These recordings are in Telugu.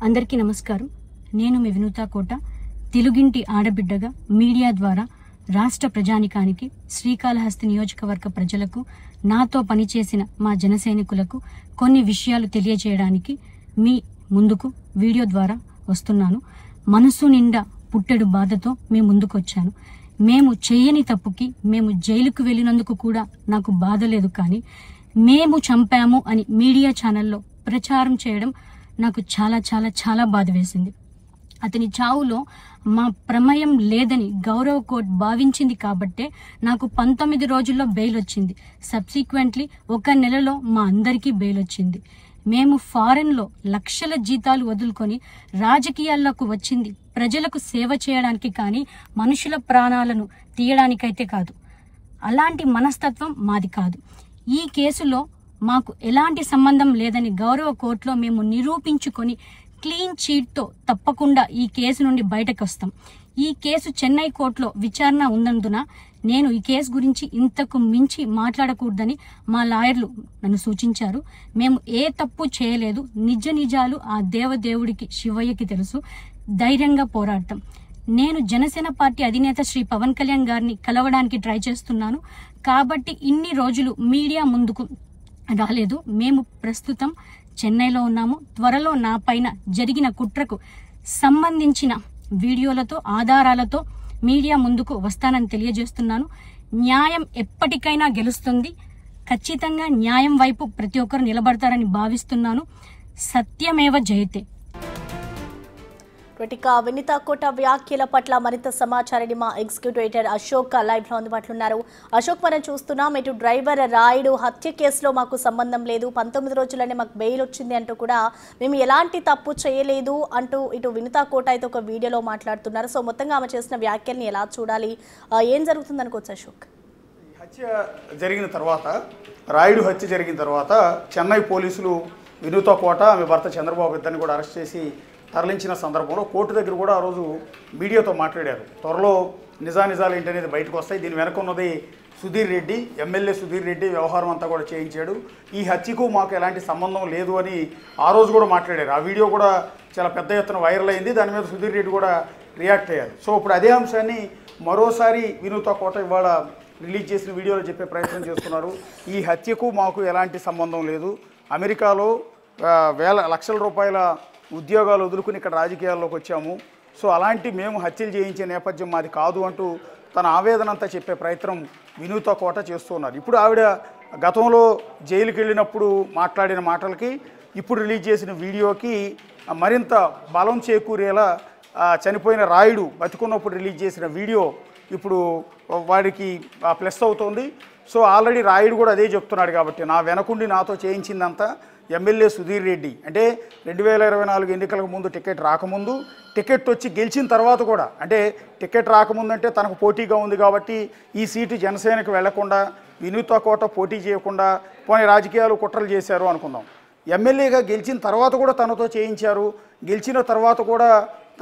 అందరికీ నమస్కారం. నేను మీ వినూత కోట, తెలుగింటి ఆడబిడ్డగా మీడియా ద్వారా రాష్ట్ర ప్రజానికానికి, శ్రీకాళహస్తి నియోజకవర్గ ప్రజలకు, నాతో పనిచేసిన మా జనసైనికులకు కొన్ని విషయాలు తెలియజేయడానికి మీ ముందుకు వీడియో ద్వారా వస్తున్నాను. మనసు నిండా పుట్టెడు బాధతో మీ ముందుకు వచ్చాను. మేము చేయని తప్పుకి మేము జైలుకు వెళ్ళినందుకు కూడా నాకు బాధ లేదు, కానీ మేము చంపాము అని మీడియా ఛానల్లో ప్రచారం చేయడం నాకు చాలా చాలా చాలా బాధ వేసింది. అతని చావులో మా ప్రమేయం లేదని గౌరవ కోర్టు భావించింది కాబట్టే నాకు 19 రోజుల్లో బెయిల్ వచ్చింది. సబ్సిక్వెంట్లీ 1 నెలలో మా అందరికీ బెయిల్ వచ్చింది. మేము ఫారెన్లో లక్షల జీతాలు వదులుకొని రాజకీయాల్లోకి వచ్చింది ప్రజలకు సేవ చేయడానికి, కానీ మనుషుల ప్రాణాలను తీయడానికైతే కాదు. అలాంటి మనస్తత్వం మాది కాదు. ఈ కేసులో మాకు ఎలాంటి సంబంధం లేదని గౌరవ కోర్టులో మేము నిరూపించుకొని క్లీన్ చీట్తో తప్పకుండా ఈ కేసు నుండి బయటకు వస్తాం. ఈ కేసు చెన్నై కోర్టులో విచారణ ఉన్నందున నేను ఈ కేసు గురించి ఇంతకు మించి మాట్లాడకూడదని మా లాయర్లు నన్ను సూచించారు. మేము ఏ తప్పు చేయలేదు. నిజాలు ఆ దేవదేవుడికి, శివయ్యకి తెలుసు. ధైర్యంగా పోరాడతాం. నేను జనసేన పార్టీ అధినేత శ్రీ పవన్ కళ్యాణ్ గారిని కలవడానికి ట్రై చేస్తున్నాను కాబట్టి ఇన్ని రోజులు మీడియా ముందుకు రాలేదు. మేము ప్రస్తుతం చెన్నైలో ఉన్నాము. త్వరలో నా పైన జరిగిన కుట్రకు సంబంధించిన వీడియోలతో, ఆధారాలతో మీడియా ముందుకు వస్తానని తెలియజేస్తున్నాను. న్యాయం ఎప్పటికైనా గెలుస్తుంది. ఖచ్చితంగా న్యాయం వైపు ప్రతి ఒక్కరు నిలబడతారని భావిస్తున్నాను. సత్యమేవ జయతే. వినీత కోట వ్యాఖ్యల పట్ల మరింత సమాచారాన్ని మా ఎగ్జిక్యూటివ్ ఎడిటర్ అశోక్ లైవ్ లో అందుబాటులో ఉన్నారు. అశోక్, మనం చూస్తున్నాం ఇటు డ్రైవర్ రాయుడు హత్య కేసులో మాకు సంబంధం లేదు, 19 రోజులనే మాకు బెయిల్ వచ్చింది అంటూ కూడా మేము ఎలాంటి తప్పు చేయలేదు అంటూ ఇటు వినీత కోట అయితే ఒక వీడియోలో మాట్లాడుతున్నారు. సో మొత్తంగా ఆమె చేసిన వ్యాఖ్యల్ని ఎలా చూడాలి, ఏం జరుగుతుంది అనుకోవచ్చు అశోక్? హత్య జరిగిన తర్వాత, రాయుడు హత్య జరిగిన తర్వాత చెన్నై పోలీసులు వినూత కోట, ఆమె భర్త చంద్రబాబు ఇద్దరిని కూడా అరెస్ట్ చేసి తరలించిన సందర్భంలో కోర్టు దగ్గర కూడా ఆ రోజు మీడియాతో మాట్లాడారు. త్వరలో నిజాలు ఏంటనేది బయటకు వస్తాయి. దీని వెనక ఉన్నది సుధీర్ రెడ్డి, ఎమ్మెల్యే సుధీర్ రెడ్డి వ్యవహారం అంతా కూడా చేయించాడు. ఈ హత్యకు మాకు ఎలాంటి సంబంధం లేదు అని ఆ రోజు కూడా మాట్లాడారు. ఆ వీడియో కూడా చాలా పెద్ద ఎత్తున వైరల్ అయింది. దాని మీద సుధీర్ రెడ్డి కూడా రియాక్ట్ అయ్యారు. సో ఇప్పుడు అదే అంశాన్ని మరోసారి వినూత కోట ఇవాళ రిలీజ్ చేసిన వీడియోలో చెప్పే ప్రయత్నం చేస్తున్నారు. ఈ హత్యకు మాకు ఎలాంటి సంబంధం లేదు. అమెరికాలో లక్షల రూపాయల ఉద్యోగాలు వదులుకుని ఇక్కడ రాజకీయాల్లోకి వచ్చాము. సో అలాంటి మేము హత్యలు చేయించే నేపథ్యం మాది కాదు అంటూ తన ఆవేదన అంతా చెప్పే ప్రయత్నం వినూత కోట చేస్తున్నారు. ఇప్పుడు ఆవిడ గతంలో జైలుకి వెళ్ళినప్పుడు మాట్లాడిన మాటలకి, ఇప్పుడు రిలీజ్ చేసిన వీడియోకి మరింత బలం చేకూరేలా చనిపోయిన రాయుడు బతికున్నప్పుడు రిలీజ్ చేసిన వీడియో ఇప్పుడు వాడికి ప్లస్ అవుతుంది. సో ఆల్రెడీ రాయుడు కూడా అదే చెప్తున్నాడు. కాబట్టి నా వెనకుండి నాతో చేయించిందంతా ఎమ్మెల్యే సుధీర్ రెడ్డి. అంటే 2024 ఎన్నికలకు ముందు టికెట్ రాకముందు, టికెట్ వచ్చి గెలిచిన తర్వాత కూడా, అంటే టికెట్ రాకముందంటే తనకు పోటీగా ఉంది కాబట్టి ఈ సీటు జనసేనకు వెళ్లకుండా, వినూత కోట పోటీ చేయకుండా పోనీ రాజకీయాలు కుట్రలు చేశారు అనుకుందాం. ఎమ్మెల్యేగా గెలిచిన తర్వాత కూడా తనతో చేయించారు. గెలిచిన తర్వాత కూడా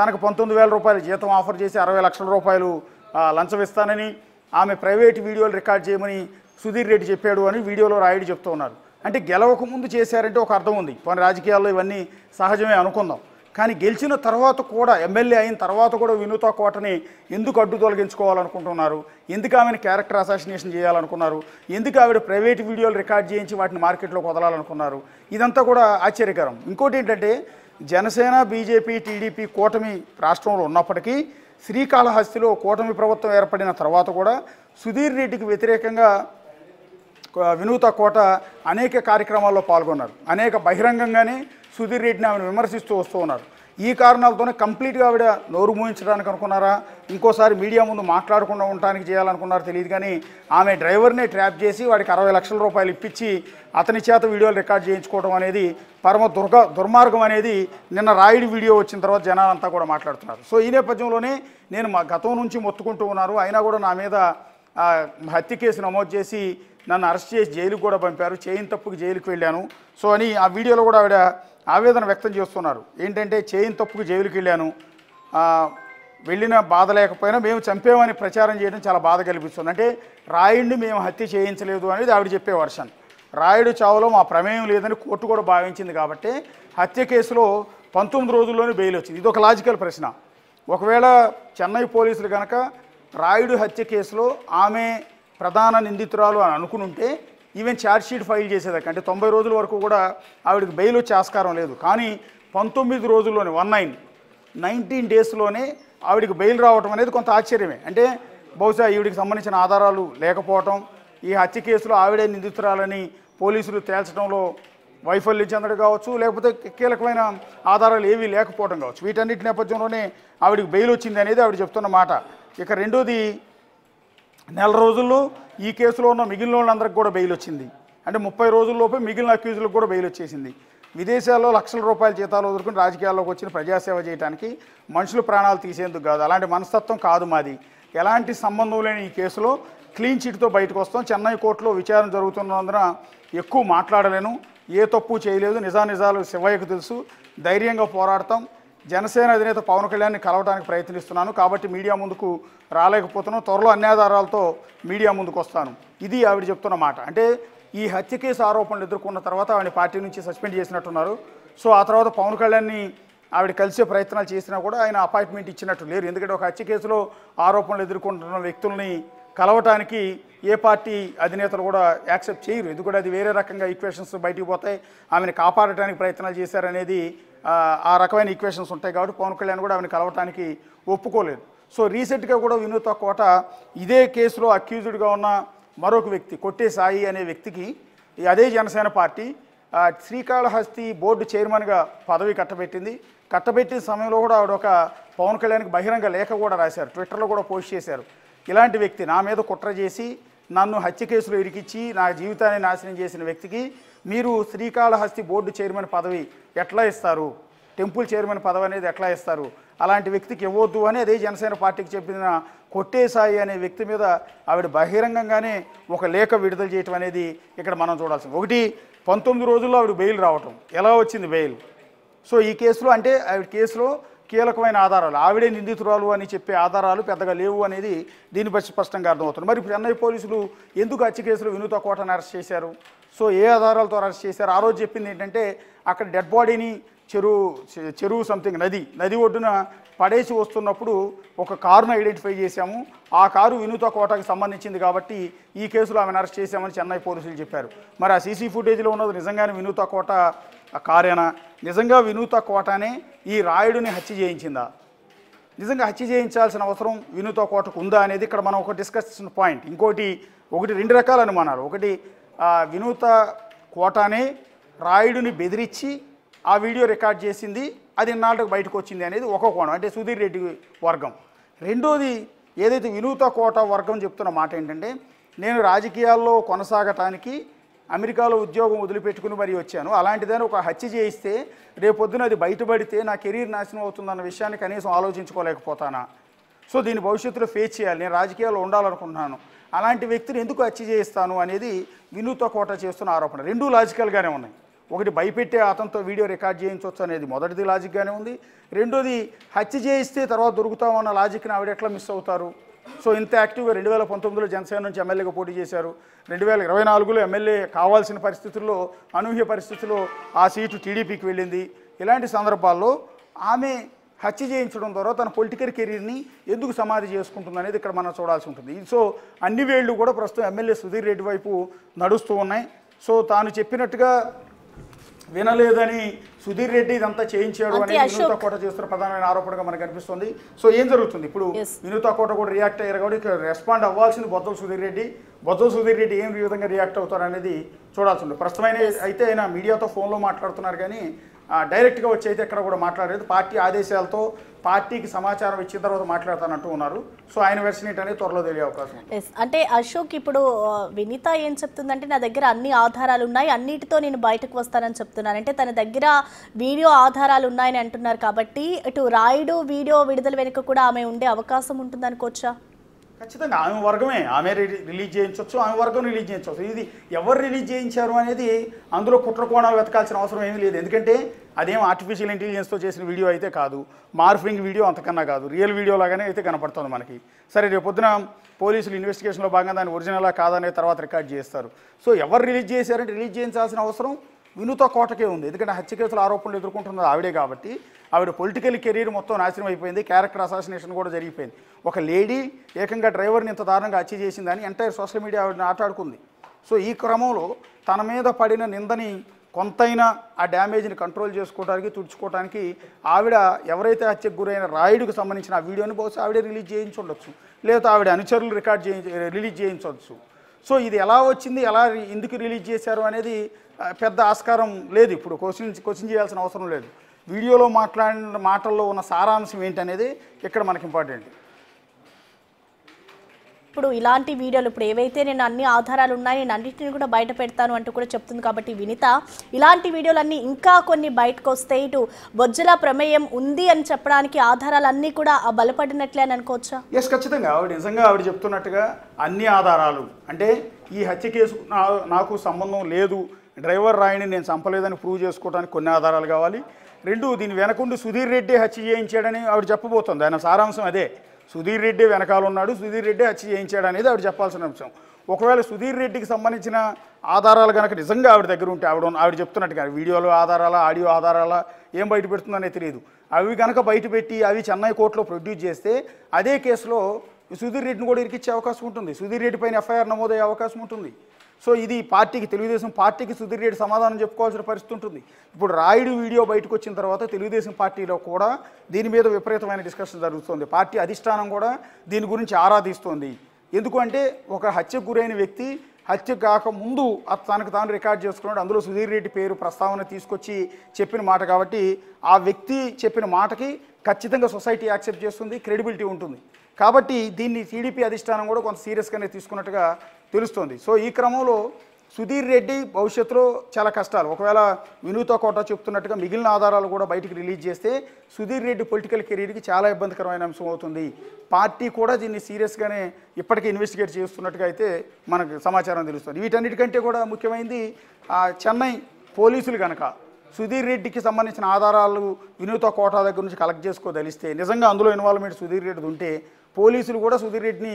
తనకు 19,000 రూపాయల జీతం ఆఫర్ చేసి 60 లక్షల రూపాయలు లంచం ఇస్తానని, ఆమె ప్రైవేట్ వీడియోలు రికార్డ్ చేయమని సుధీర్ రెడ్డి చెప్పాడు అని వీడియోలో రాయుడు చెప్తూ ఉన్నారు. అంటే గెలవక ముందు చేశారంటే ఒక అర్థం ఉంది. కొన్ని రాజకీయాల్లో ఇవన్నీ సహజమే అనుకుందాం. కానీ గెలిచిన తర్వాత కూడా, ఎమ్మెల్యే అయిన తర్వాత కూడా వినూత కోటని ఎందుకు అడ్డు తొలగించుకోవాలనుకుంటున్నారు? ఎందుకు ఆమెను క్యారెక్టర్ అసాసినేషన్ చేయాలనుకున్నారు? ఎందుకు ఆవిడ ప్రైవేట్ వీడియోలు రికార్డ్ చేయించి వాటిని మార్కెట్లోకి వదలాలనుకున్నారు? ఇదంతా కూడా ఆశ్చర్యకరం. ఇంకోటి ఏంటంటే, జనసేన, బీజేపీ, టీడీపీ కూటమి రాష్ట్రంలో ఉన్నప్పటికీ శ్రీకాళహస్తిలో కూటమి ప్రభుత్వం ఏర్పడిన తర్వాత కూడా సుధీర్ రెడ్డికి వ్యతిరేకంగా వినూత కోట అనేక కార్యక్రమాల్లో పాల్గొన్నారు. అనేక బహిరంగంగానే సుధీర్ రెడ్డిని ఆమెను విమర్శిస్తూ వస్తూ ఉన్నారు. ఈ కారణాలతోనే కంప్లీట్గా ఆవిడ నోరు మూయించడానికి అనుకున్నారా, ఇంకోసారి మీడియా ముందు మాట్లాడకుండా ఉండడానికి చేయాలనుకున్నారో తెలియదు. కానీ ఆమె డ్రైవర్నే ట్రాప్ చేసి వాడికి 60 లక్షల రూపాయలు ఇప్పించి అతని చేత వీడియోలు రికార్డ్ చేయించుకోవడం అనేది పరమ దుర్మార్గం అనేది నిన్న రాయుడి వీడియో వచ్చిన తర్వాత జనాలంతా కూడా మాట్లాడుతున్నారు. సో ఈ నేపథ్యంలోనే నేను మా గతం నుంచి మొత్తుకుంటూ ఉన్నారు. అయినా కూడా నా మీద హత్య కేసు నమోదు చేసి నన్ను అరెస్ట్ చేసి జైలుకు కూడా పంపారు. చేయని తప్పుకి జైలుకు వెళ్ళాను. సో అని ఆ వీడియోలో కూడా ఆవిడ ఆవేదన వ్యక్తం చేస్తున్నారు. ఏంటంటే, చేయని తప్పుకి జైలుకి వెళ్ళాను, వెళ్ళిన బాధ లేకపోయినా మేము చంపేమని ప్రచారం చేయడం చాలా బాధ కల్పిస్తుంది. అంటే రాయుడిని మేము హత్య చేయించలేదు అనేది ఆవిడ చెప్పే వర్షన్. రాయుడు చావులో మా ప్రమేయం లేదని కోర్టు కూడా భావించింది కాబట్టి హత్య కేసులో 19 రోజుల్లోనే బెయిల్ వచ్చింది. ఇది ఒక లాజికల్ ప్రశ్న. ఒకవేళ చెన్నై పోలీసులు కనుక రాయుడు హత్య కేసులో ఆమె ప్రధాన నిందితురాలు అని అనుకునుంటే ఈవెన్ ఛార్జ్షీట్ ఫైల్ చేసేదాకా అంటే 90 రోజుల వరకు కూడా ఆవిడకి బెయిల్ వచ్చే ఆస్కారం లేదు. కానీ 19 రోజుల్లోనే 19 డేస్లోనే ఆవిడికి బెయిల్ రావటం అనేది కొంత ఆశ్చర్యమే. అంటే బహుశా ఈవిడికి సంబంధించిన ఆధారాలు లేకపోవటం, ఈ హత్య కేసులో ఆవిడే నిందితురాలని పోలీసులు తేల్చడంలో వైఫల్యం చెందడం కావచ్చు, లేకపోతే కీలకమైన ఆధారాలు ఏవీ లేకపోవడం కావచ్చు. వీటన్నిటి నేపథ్యంలోనే ఆవిడికి బెయిల్ వచ్చింది అనేది ఆవిడ చెప్తున్న మాట. ఇక రెండోది, నెల రోజుల్లో ఈ కేసులో ఉన్న మిగిలిన వాళ్ళందరికీ కూడా బెయిల్ వచ్చింది. అంటే 30 రోజుల్లోపే మిగిలిన అక్యూజులకు కూడా బెయిల్ వచ్చేసింది. విదేశాల్లో లక్షల రూపాయల జీతాలు వదులుకుని రాజకీయాల్లోకి వచ్చిన ప్రజాసేవ చేయడానికి, మనుషుల ప్రాణాలు తీసేందుకు కాదు. అలాంటి మనస్తత్వం కాదు మాది. ఎలాంటి సంబంధం లేని ఈ కేసులో క్లీన్ చిట్తో బయటకు వస్తాం. చెన్నై కోర్టులో విచారణ జరుగుతున్నందున ఎక్కువ మాట్లాడలేను. ఏ తప్పు చేయలేదు. నిజానిజాలు శివయ్యకు తెలుసు. ధైర్యంగా పోరాడతాం. జనసేన అధినేత పవన్ కళ్యాణ్ని కలవడానికి ప్రయత్నిస్తున్నాను, కాబట్టి మీడియా ముందుకు రాలేకపోతున్నాను. త్వరలో అన్ని ఆధారాలతో మీడియా ముందుకు వస్తాను. ఇది ఆవిడ చెప్తున్న మాట. అంటే ఈ హత్య కేసు ఆరోపణలు ఎదుర్కొన్న తర్వాత ఆవిడ పార్టీ నుంచి సస్పెండ్ చేసినట్టున్నారు. సో ఆ తర్వాత పవన్ కళ్యాణ్ని ఆవిడ కలిసే ప్రయత్నాలు చేసినా కూడా ఆయన అపాయింట్మెంట్ ఇచ్చినట్టు లేరు. ఎందుకంటే ఒక హత్య కేసులో ఆరోపణలు ఎదుర్కొంటున్న వ్యక్తుల్ని కలవటానికి ఏ పార్టీ అధినేతలు కూడా యాక్సెప్ట్ చేయరు. ఎందుకంటే అది వేరే రకంగా ఈక్వేషన్స్ బయటికి పోతాయి. ఆమెను కాపాడటానికి ప్రయత్నాలు చేశారనేది ఆ రకమైన ఈక్వేషన్స్ ఉంటాయి. కాబట్టి పవన్ కళ్యాణ్ కూడా ఆమెను కలవటానికి ఒప్పుకోలేదు. సో రీసెంట్గా కూడా వినూత కోట ఇదే కేసులో అక్యూజ్డ్గా ఉన్న మరొక వ్యక్తి కొట్టే సాయి అనే వ్యక్తికి అదే జనసేన పార్టీ శ్రీకాళహస్తి బోర్డు చైర్మన్గా పదవి కట్టబెట్టింది. కట్టబెట్టిన సమయంలో కూడా ఆవిడ ఒక పవన్ కళ్యాణ్కి బహిరంగ లేఖ కూడా రాశారు, ట్విట్టర్లో కూడా పోస్ట్ చేశారు. ఇలాంటి వ్యక్తి నా మీద కుట్ర చేసి నన్ను హత్య కేసులో ఇరికిచ్చి నా జీవితాన్ని నాశనం చేసిన వ్యక్తికి మీరు శ్రీకాళహస్తి బోర్డు చైర్మన్ పదవి ఎట్లా ఇస్తారు, టెంపుల్ చైర్మన్ పదవి అనేది ఎట్లా ఇస్తారు, అలాంటి వ్యక్తికి ఇవ్వద్దు అని అదే జనసేన పార్టీకి చెప్పిన కొట్టే సాయి అనే వ్యక్తి మీద ఆవిడ బహిరంగంగానే ఒక లేఖ విడుదల చేయటం అనేది ఇక్కడ మనం చూడాల్సింది. ఒకటి, 19 రోజుల్లో ఆవిడ బెయిల్ రావటం. ఎలా వచ్చింది బెయిల్? సో ఈ కేసులో అంటే ఆవిడ కేసులో కీలకమైన ఆధారాలు, ఆవిడే నిందితురాలు అని చెప్పే ఆధారాలు పెద్దగా లేవు అనేది దీన్ని బట్టి స్పష్టంగా అర్థమవుతుంది. మరి చెన్నై పోలీసులు ఎందుకు హత్య కేసులో వినూత కోటను అరెస్ట్ చేశారు? సో ఏ ఆధారాలతో అరెస్ట్ చేశారు? ఆ రోజు చెప్పింది ఏంటంటే అక్కడ డెడ్ బాడీని చెరువు సంథింగ్ నది ఒడ్డున పడేసి వస్తున్నప్పుడు ఒక కారును ఐడెంటిఫై చేశాము, ఆ కారు వినూత కోటకు సంబంధించింది కాబట్టి ఈ కేసులో ఆమెను అరెస్ట్ చేశామని చెన్నై పోలీసులు చెప్పారు. మరి ఆ సీసీ ఫుటేజ్లో ఉన్నది నిజంగానే వినూత కోట కారేనా? నిజంగా వినూత కోటనే ఈ రాయుడిని హత్య చేయించిందా? నిజంగా హత్య చేయించాల్సిన అవసరం వినూత కోటకు ఉందా అనేది ఇక్కడ మనం ఒక డిస్కషన్ పాయింట్. ఒకటి 2 రకాల అనుమానాలు. ఒకటి, వినూత కోటనే రాయుడిని బెదిరించి ఆ వీడియో రికార్డ్ చేసింది, అది ఇన్నాళ్ళకు బయటకు వచ్చింది అనేది ఒక కోణం, అంటే సుధీర్ రెడ్డి వర్గం. రెండోది, ఏదైతే వినూత కోట వర్గం చెప్తున్న మాట ఏంటంటే నేను రాజకీయాల్లో కొనసాగటానికి అమెరికాలో ఉద్యోగం వదిలిపెట్టుకుని మరీ వచ్చాను, అలాంటిదని ఒక హత్య చేయిస్తే రేపొద్దున అది బయటపడితే నా కెరీర్ నాశనం అవుతుందన్న విషయాన్ని కనీసం ఆలోచించుకోలేకపోతానా? సో దీని భవిష్యత్తులో ఫేస్ చేయాలి, నేను రాజకీయాల్లో ఉండాలనుకుంటున్నాను, అలాంటి వ్యక్తిని ఎందుకు హత్య చేయిస్తాను అనేది వినూత కోట చేస్తున్న ఆరోపణ. రెండూ లాజికల్గానే ఉన్నాయి. ఒకటి, భయపెట్టే అతనితో వీడియో రికార్డ్ చేయించవచ్చు అనేది మొదటిది లాజిక్గానే ఉంది. రెండోది, హత్య చేయిస్తే తర్వాత దొరుకుతామన్న లాజిక్ని ఆవిడ ఎట్లా మిస్ అవుతారు? సో ఇంత యాక్టివ్గా 2019లో జనసేన నుంచి ఎమ్మెల్యేగా పోటీ చేశారు, 2024లో ఎమ్మెల్యే కావాల్సిన పరిస్థితుల్లో అనూహ్య పరిస్థితుల్లో ఆ సీటు టీడీపీకి వెళ్ళింది. ఇలాంటి సందర్భాల్లో ఆమె హత్య చేయించడం ద్వారా తన పొలిటికల్ కెరీర్ని ఎందుకు సమాధి చేసుకుంటుంది అనేది ఇక్కడ మనం చూడాల్సి ఉంటుంది. సో అన్ని వేళ్ళు కూడా ప్రస్తుతం ఎమ్మెల్యే సుధీర్ రెడ్డి వైపు నడుస్తూ ఉన్నాయి. సో తాను చెప్పినట్టుగా వినలేదని సుధీర్ రెడ్డి ఇదంతా చేయించాడు అని వినూత కోట చేస్తున్న ప్రధానమైన ఆరోపణగా మనకు కనిపిస్తుంది. సో ఏం జరుగుతుంది ఇప్పుడు? వినూత కోట కూడా రియాక్ట్ అయ్యారు కాబట్టి రెస్పాండ్ అవ్వాల్సింది బొజ్జల సుధీర్ రెడ్డి. బొజ్జల సుధీర్ రెడ్డి ఏం విధంగా రియాక్ట్ అవుతారు అనేది చూడాల్సి ఉంది. ప్రస్తుతమైన అయితే ఆయన మీడియాతో ఫోన్లో మాట్లాడుతున్నారు కానీ డైరెక్ట్గా వచ్చి అయితే ఎక్కడ కూడా మాట్లాడలేదు. పార్టీ ఆదేశాలతో పార్టీకి సమాచారం ఇచ్చిన తర్వాత మాట్లాడతానంటూ ఉన్నారు. సో ఆయన వెర్షన్ ఏంటనేది త్వరలో తెలియ అవకాశం ఉంది. అంటే అశోక్, ఇప్పుడు వినీత ఏం చెప్తుందంటే నా దగ్గర అన్ని ఆధారాలు ఉన్నాయి, అన్నిటితో నేను బయటకు వస్తానని చెప్తున్నాను. అంటే తన దగ్గర వీడియో ఆధారాలు ఉన్నాయని అంటున్నారు కాబట్టి ఇటు రాయుడు వీడియో విడుదల వెనుక కూడా ఆమె ఉండే అవకాశం ఉంటుంది అనుకోవచ్చా? ఖచ్చితంగా ఆమె వర్గమే, ఆమె రిలీజ్ చేయించవచ్చు, ఆమె వర్గం రిలీజ్ చేయించవచ్చు. ఇది ఎవరు రిలీజ్ చేయించారు అనేది అందులో కుట్ర కోణాలు వెతకాల్సిన అవసరం ఏమీ లేదు. ఎందుకంటే అదేం ఆర్టిఫిషియల్ ఇంటెలిజెన్స్తో చేసిన వీడియో అయితే కాదు, మార్ఫింగ్ వీడియో అంతకన్నా కాదు, రియల్ వీడియో లాగానే అయితే కనపడుతుంది మనకి. సరే, రేపు పొద్దున పోలీసులు ఇన్వెస్టిగేషన్లో భాగంగా దాన్ని ఒరిజినలా కాదనే తర్వాత రికార్డ్ చేస్తారు. సో ఎవరు రిలీజ్ చేశారంటే రిలీజ్ చేయించాల్సిన అవసరం వినూత కోటకే ఉంది. ఎందుకంటే హత్య కేసుల ఆరోపణలు ఎదుర్కొంటున్నది ఆవిడే కాబట్టి ఆవిడ పొలిటికల్ కెరీర్ మొత్తం నాశనం అయిపోయింది. క్యారెక్టర్ అసాసినేషన్ కూడా జరిగిపోయింది. ఒక లేడీ ఏకంగా డ్రైవర్ని ఇంత దారుణంగా హత్య చేసిందని ఎంటైర్ సోషల్ మీడియా ఆవిడని ఆటాడుకుంది. సో ఈ క్రమంలో తన మీద పడిన నిందని కొంతైనా ఆ డ్యామేజ్ని కంట్రోల్ చేసుకోవడానికి తుడుచుకోవడానికి ఆవిడ ఎవరైతే హత్యకు గురైన రాయుడికి సంబంధించిన ఆ వీడియోని బహుశా ఆవిడే రిలీజ్ చేయించుండొచ్చు, లేదా ఆవిడ అనుచరులు రిలీజ్ చేయించవచ్చు. సో ఇది ఎలా వచ్చింది, ఎలా ఎందుకు రిలీజ్ చేశారు అనేది పెద్ద ఆస్కారం లేదు. ఇప్పుడు క్వశ్చన్ చేయాల్సిన అవసరం లేదు. వీడియోలో మాట్లాడిన మాటల్లో ఉన్న సారాంశం ఏంటనేది ఇక్కడ మనకి ఇంపార్టెంట్. ఇప్పుడు ఇలాంటి వీడియోలు ఇప్పుడు ఏవైతే నేను అన్ని ఆధారాలు ఉన్నాయి నేను అన్నింటిని కూడా బయట పెడతాను అంటూ కూడా చెప్తుంది కాబట్టి వినిత ఇలాంటి వీడియోలన్నీ ఇంకా కొన్ని బయటకు వస్తే ఇటు బొజ్జల ప్రమేయం ఉంది అని చెప్పడానికి ఆధారాలన్నీ కూడా బలపడినట్లే అని అనుకోవచ్చా? ఎస్, ఖచ్చితంగా. నిజంగా ఆవిడ చెప్తున్నట్టుగా అన్ని ఆధారాలు అంటే ఈ హత్య కేసు నాకు సంబంధం లేదు, డ్రైవర్ రాయిని నేను చంపలేదని ప్రూవ్ చేసుకోవడానికి కొన్ని ఆధారాలు కావాలి. రెండు, దీని వెనకుండి సుధీర్ రెడ్డి హత్య చేయించాడని ఆవిడ చెప్పబోతుంది. ఆయన సారాంశం అదే. సుధీర్ రెడ్డి వెనకాల ఉన్నాడు, సుధీర్ రెడ్డి హత్య చేయించాడు అనేది ఆవిడ చెప్పాల్సిన అంశం. ఒకవేళ సుధీర్ రెడ్డికి సంబంధించిన ఆధారాలు కనుక నిజంగా ఆవిడ దగ్గర ఉంటే ఆవిడ చెప్తున్నట్టుగా వీడియోలో ఆధారాలా ఆడియో ఆధారాలా ఏం బయట పెడుతుందనే తెలియదు. అవి కనుక బయట పెట్టి అవి చెన్నై కోర్టులో ప్రొడ్యూస్ చేస్తే అదే కేసులో సుధీర్ రెడ్డిని కూడా ఇరికిచ్చే అవకాశం ఉంటుంది. సుధీర్ రెడ్డి పైన ఎఫ్ఐఆర్ నమోదయ్యే అవకాశం ఉంటుంది. సో ఇది పార్టీకి, తెలుగుదేశం పార్టీకి సుధీర్ రెడ్డి సమాధానం చెప్పుకోవాల్సిన పరిస్థితి ఉంటుంది. ఇప్పుడు రాయుడు వీడియో బయటకు వచ్చిన తర్వాత తెలుగుదేశం పార్టీలో కూడా దీని మీద విపరీతమైన డిస్కషన్ జరుగుతుంది. పార్టీ అధిష్టానం కూడా దీని గురించి ఆరాధిస్తోంది. ఎందుకంటే ఒక హత్యకు గురైన వ్యక్తి హత్య కాకముందు తనకు తాను రికార్డ్ చేసుకున్నాడు, అందులో సుధీర్ రెడ్డి పేరు ప్రస్తావన తీసుకొచ్చి చెప్పిన మాట కాబట్టి ఆ వ్యక్తి చెప్పిన మాటకి ఖచ్చితంగా సొసైటీ యాక్సెప్ట్ చేస్తుంది, క్రెడిబిలిటీ ఉంటుంది. కాబట్టి దీన్ని టీడీపీ అధిష్టానం కూడా కొంత సీరియస్గానే తీసుకున్నట్టుగా తెలుస్తోంది. సో ఈ క్రమంలో సుధీర్ రెడ్డి భవిష్యత్తులో చాలా కష్టాలు. ఒకవేళ వినూత కోట చెప్తున్నట్టుగా మిగిలిన ఆధారాలు కూడా బయటికి రిలీజ్ చేస్తే సుధీర్ రెడ్డి పొలిటికల్ కెరీర్కి చాలా ఇబ్బందికరమైన అంశం అవుతుంది. పార్టీ కూడా దీన్ని సీరియస్గానే ఇప్పటికీ ఇన్వెస్టిగేట్ చేస్తున్నట్టుగా అయితే మనకు సమాచారం తెలుస్తుంది. వీటన్నిటికంటే కూడా ముఖ్యమైనది చెన్నై పోలీసులు కనుక సుధీర్ రెడ్డికి సంబంధించిన ఆధారాలు వినూత కోట దగ్గర నుంచి కలెక్ట్ చేసుకోదలిస్తే, నిజంగా అందులో ఇన్వాల్వ్మెంట్ సుధీర్ రెడ్డిది ఉంటే పోలీసులు కూడా సుధీర్ రెడ్డిని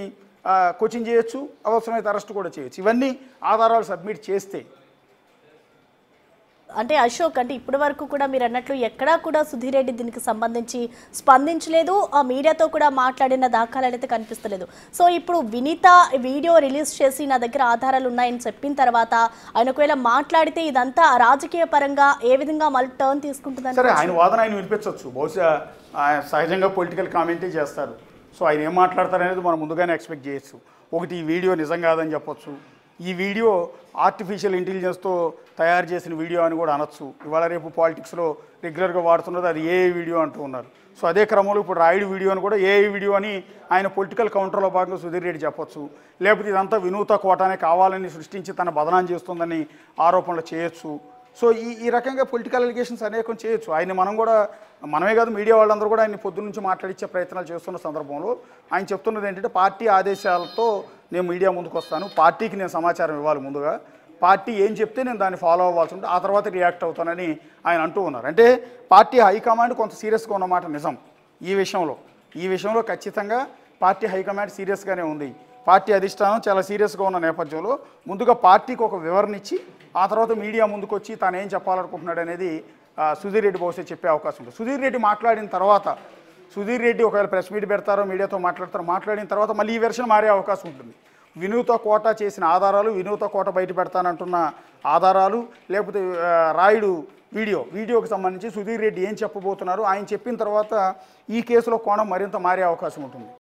కోచింగ్ చేయొచ్చు, అవసరమైతే అరెస్ట్ కూడా చేయొచ్చు. ఇవన్నీ ఆధారాలు సబ్మిట్ చేస్తే. అంటే అశోక్, అంటే ఇప్పటి వరకు కూడా మీరు అన్నట్లు ఎక్కడా కూడా సుధీర్ రెడ్డి దీనికి సంబంధించి స్పందించలేదు, ఆ మీడియాతో కూడా మాట్లాడిన దాఖలాలు అయితే కనిపిస్తలేదు. సో ఇప్పుడు వినీత వీడియో రిలీజ్ చేసి నా దగ్గర ఆధారాలు ఉన్నాయని చెప్పిన తర్వాత ఆయన ఒకవేళ మాట్లాడితే ఇదంతా రాజకీయ పరంగా ఏ విధంగా మళ్ళీ టర్న్ తీసుకుంటుందని? సరే, ఆయన వాదన ఆయన వినిపించవచ్చు. బహుశా సహజంగా పొలిటికల్ కామెంటే చేస్తారు. సో ఆయన ఏం మాట్లాడతారనేది మనం ముందుగానే ఎక్స్పెక్ట్ చేయొచ్చు. ఒకటి, ఈ వీడియో నిజం కాదని చెప్పొచ్చు. ఈ వీడియో ఆర్టిఫిషియల్ ఇంటెలిజెన్స్తో తయారు చేసిన వీడియో అని కూడా అనొచ్చు. ఇవాళ రేపు పాలిటిక్స్లో రెగ్యులర్గా వాడుతున్నది అది ఏఐ వీడియో అంటూ ఉన్నారు. సో అదే క్రమంలో ఇప్పుడు రాయుడు వీడియోని కూడా ఏఐ వీడియో అని ఆయన పొలిటికల్ కౌంటర్లో భాగంగా సుధీర్ రెడ్డి చెప్పొచ్చు. లేకపోతే ఇదంతా వినూత కోటనే కావాలని సృష్టించి తన బదనాం చేస్తుందని ఆరోపణలు చేయొచ్చు. సో ఈ రకంగా పొలిటికల్ అలిగేషన్స్ అనేకం చేయొచ్చు. మనమే కాదు, మీడియా వాళ్ళందరూ కూడా ఆయన పొద్దున్న నుంచి మాట్లాడించే ప్రయత్నాలు చేస్తున్న సందర్భంలో ఆయన చెప్తున్నది ఏంటంటే పార్టీ ఆదేశాలతో నేను మీడియా ముందుకు వస్తాను, పార్టీకి నేను సమాచారం ఇవ్వాలి, ముందుగా పార్టీ ఏం చెప్తే నేను దాన్ని ఫాలో అవ్వాల్సి ఉంటే ఆ తర్వాత రియాక్ట్ అవుతానని ఆయన అంటూ ఉన్నారు. అంటే పార్టీ హైకమాండ్ కొంత సీరియస్గా ఉన్నమాట నిజం. ఈ విషయంలో ఖచ్చితంగా పార్టీ హైకమాండ్ సీరియస్గానే ఉంది. పార్టీ అధిష్టానం చాలా సీరియస్గా ఉన్న నేపథ్యంలో ముందుగా పార్టీకి ఒక వివరణ ఇచ్చి ఆ తర్వాత మీడియా ముందుకు వచ్చి తాను ఏం చెప్పాలనుకుంటున్నాడు అనేది సుధీర్ రెడ్డి బహుశా చెప్పే అవకాశం ఉంది. సుధీర్ రెడ్డి మాట్లాడిన తర్వాత సుధీర్ రెడ్డి ఒకవేళ ప్రెస్ మీట్ పెడతారో మీడియాతో మాట్లాడిన తర్వాత మళ్ళీ ఈ వెర్షన్ మారే అవకాశం ఉంటుంది. వినూత కోట చేసిన ఆధారాలు, వినూత కోట బయట పెడతానంటున్న ఆధారాలు, లేకపోతే రాయుడు వీడియోకి సంబంధించి సుధీర్ రెడ్డి ఏం చెప్పబోతున్నారు ఆయన చెప్పిన తర్వాత ఈ కేసులో కోణం మరింత మారే అవకాశం ఉంటుంది.